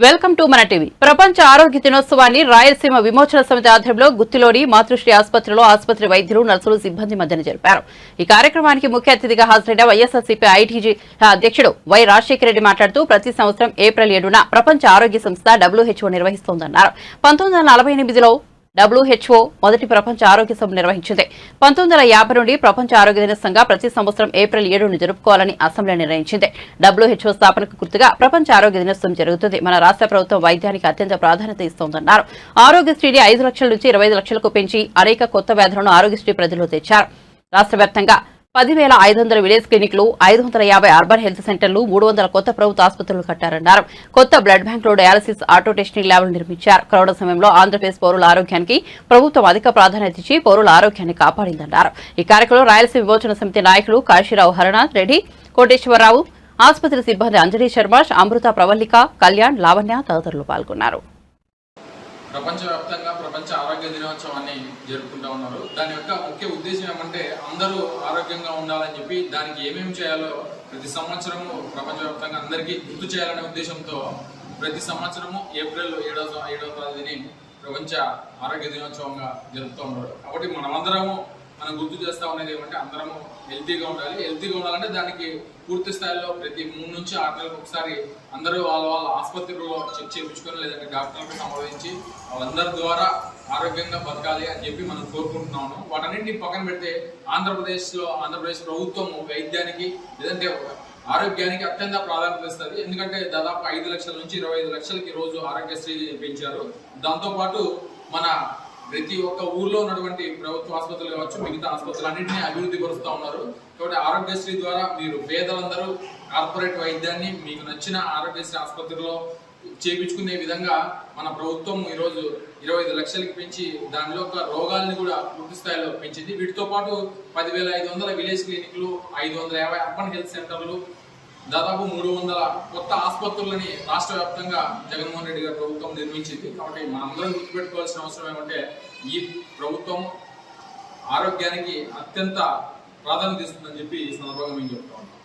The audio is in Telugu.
వెల్కమ్ టు మన టీవీ. ప్రపంచ ఆరోగ్య దినోత్సవాన్ని రాయలసీమ విమోచన సమితి ఆధ్వర్యంలో గుత్తిలోని మాతృశ్రీ ఆసుపత్రిలో ఆసుపత్రి వైద్యులు, నర్సులు, సిబ్బంది మధ్యన జరిపారు. ఈ కార్యక్రమానికి ముఖ్య అతిథిగా హాజరైన వైఎస్ఆర్సీపీ ఐటీజీ అధ్యక్షుడు వై రాజశేఖర రెడ్డి మాట్లాడుతూ ప్రతి సంవత్సరం ఏప్రిల్ 7న ప్రపంచ ఆరోగ్య సంస్థ WHO నిర్వహిస్తోందన్నారు. 1948లో WHO మొదటి ప్రపంచ ఆరోగ్య సభ నిర్వహించింది. 1950 నుండి ప్రపంచ ఆరోగ్య దినోత్సవంగా ప్రతి సంవత్సరం ఏప్రిల్ 7ను జరుపుకోవాలని అసెంబ్లీ నిర్ణయించింది. WHO స్థాపనకు గుర్తుగా ప్రపంచ ఆరోగ్య దినోత్సవం జరుగుతుంది. మన రాష్ట్ర ప్రభుత్వం వైద్యానికి అత్యంత ప్రాధాన్యత ఇస్తోందన్నారు. ఆరోగ్యశ్రీని 5 లక్షల నుంచి 25 లక్షలకు పెంచి అనేక కొత్త వ్యాధులను ఆరోగ్యశ్రీ ప్రజల్లో తెచ్చారు. రాష్ట్ర వ్యాప్తంగా 10,500 విలేజ్ క్లినిక్లు, 550 అర్బన్ హెల్త్ సెంటర్లు, 300 కొత్త ప్రభుత్వ ఆసుపత్రులు కట్టారన్నారు. కొత్త బ్లడ్ బ్యాంకులు, డయాలసిస్, ఆటో టెస్టింగ్ ల్యాబ్లు నిర్మించారు. కరోనా సమయంలో ఆంధ్రప్రదేశ్ పౌరుల ఆరోగ్యానికి ప్రభుత్వం అధిక ప్రాధాన్యత ఇచ్చి పౌరుల ఆరోగ్యాన్ని కాపాడిందన్నారు. ఈ కార్యక్రమంలో రాయలసీమ విమోచన సమితి నాయకులు కాశీరావు హరనాథ్ రెడ్డి, కోటేశ్వరరావు, ఆసుపత్రి సిబ్బంది అంజనీ శర్మ, అమృత, ప్రవల్లిక, కళ్యాణ్, లావణ్య తదితరులు పాల్గొన్నారు. ప్రపంచవ్యాప్తంగా ప్రపంచ ఆరోగ్య దినోత్సవాన్ని జరుపుకుంటా ఉన్నారు. దాని యొక్క ముఖ్య ఉద్దేశం ఏమంటే అందరూ ఆరోగ్యంగా ఉండాలని చెప్పి దానికి ఏమేమి చేయాలో ప్రతి సంవత్సరము ప్రపంచవ్యాప్తంగా అందరికీ గుర్తు చేయాలనే ఉద్దేశంతో ప్రతి సంవత్సరము ఏప్రిల్ 7వ తేదీని ప్రపంచ ఆరోగ్య దినోత్సవంగా జరుపుతూ ఉన్నారు. కాబట్టి మనం గుర్తు చేస్తా ఉన్నది ఏమంటే అందరము హెల్తీగా ఉండాలి. హెల్తీగా ఉండాలంటే దానికి పూర్తి స్థాయిలో ప్రతి 3 నుంచి 6 నెలలకు ఒకసారి అందరూ వాళ్ళ ఆసుపత్రుల్లో చెక్ చేయించుకొని లేదంటే డాక్టర్లకు సంప్రదించి వాళ్ళందరి ద్వారా ఆరోగ్యంగా బతకాలి అని చెప్పి మనం కోరుకుంటున్నాము. వాటన్నింటినీ పక్కన పెడితే ఆంధ్రప్రదేశ్ ప్రభుత్వం వైద్యానికి లేదంటే ఆరోగ్యానికి అత్యంత ప్రాధాన్యత ఇస్తుంది. ఎందుకంటే దాదాపు 5 లక్షల నుంచి 25 లక్షలకి రోజు ఆరోగ్యశ్రీ పెంచారు. దాంతోపాటు మన ప్రతి ఒక్క ఊర్లో ఉన్నటువంటి ప్రభుత్వ ఆసుపత్రులు కావచ్చు, మిగతా ఆసుపత్రులు అన్నింటినీ అభివృద్ధి పరుస్తూ ఉన్నారు. కాబట్టి ఆరోగ్యశ్రీ ద్వారా మీరు పేదలందరూ కార్పొరేట్ వైద్యాన్ని మీకు నచ్చిన ఆరోగ్యశ్రీ ఆసుపత్రిలో చేయించుకునే విధంగా మన ప్రభుత్వం ఈరోజు 25 లక్షలకి పెంచి దానిలో ఒక రోగాల్ని కూడా పూర్తి స్థాయిలో పెంచింది. వీటితో పాటు 10,500 విలేజ్ క్లినిక్లు, 550 అర్బన్ హెల్త్ సెంటర్లు, దాదాపు 300 కొత్త ఆసుపత్రులని రాష్ట్ర వ్యాప్తంగా జగన్మోహన్ రెడ్డి గారి ప్రభుత్వం నిర్మించింది. కాబట్టి మనందరం గుర్తుపెట్టుకోవాల్సిన అవసరం ఏమంటే ఈ ప్రభుత్వం ఆరోగ్యానికి అత్యంత ప్రాధాన్యత ఇస్తుందని చెప్పి ఈ సందర్భంగా మేము చెప్తా ఉన్నాం.